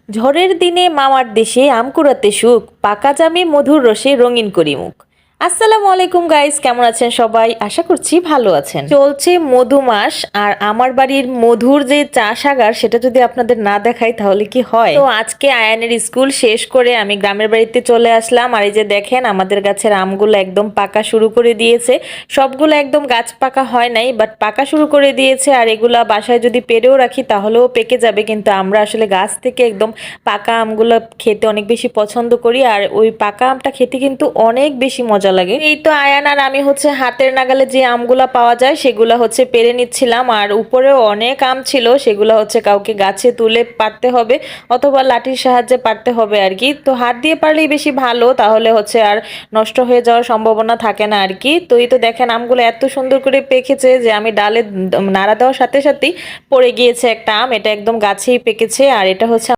ঝড়ের দিনে মামার দেশে আম কুড়াতে সুখ, পাকা জামে মধুর রসে রঙিন করি মুখ। আসসালামু আলাইকুম গাইস, কেমন আছেন সবাই? আশা করছি ভালো আছেন। চলছে মধু মাস, আর আমার বাড়ির মধুর যে চাষাগার সেটা যদি আপনাদের না দেখাই তাহলে কি হয়। তো আজকে আয়ানের স্কুল শেষ করে আমি গ্রামের বাড়িতে চলে আসলাম। আর এই যে দেখেন আমাদের গাছের আমগুলো একদম পাকা শুরু করে দিয়েছে। সবগুলো একদম গাছ পাকা হয় নাই, বাট পাকা শুরু করে দিয়েছে। আর এগুলা বাসায় যদি পেরেও রাখি তাহলেও পেকে যাবে, কিন্তু আমরা আসলে গাছ থেকে একদম পাকা আমগুলো খেতে অনেক বেশি পছন্দ করি। আর ওই পাকা আমটা খেতে কিন্তু অনেক বেশি মজা লাগে। এই তো আয়ান আর আমি হচ্ছে হাতের নাগালে যে আমগুলা পাওয়া যায় সেগুলা হচ্ছে পেরে নিচ্ছিলাম। আর উপরেও অনেক আম ছিল, সেগুলা হচ্ছে কাউকে গাছে তুলে পারতে হবে অথবা লাঠির সাহায্যে পারতে হবে আর কি। তো হাত দিয়ে পারলেই বেশি ভালো, তাহলে হচ্ছে আর নষ্ট হয়ে যাওয়ার সম্ভাবনা থাকে না আর কি। তো এই তো দেখেন আমগুলো এত সুন্দর করে পেকেছে যে আমি ডালে নাড়া দেওয়ার সাথে সাথেই পড়ে গিয়েছে একটা আম। এটা একদম গাছেই পেকেছে, আর এটা হচ্ছে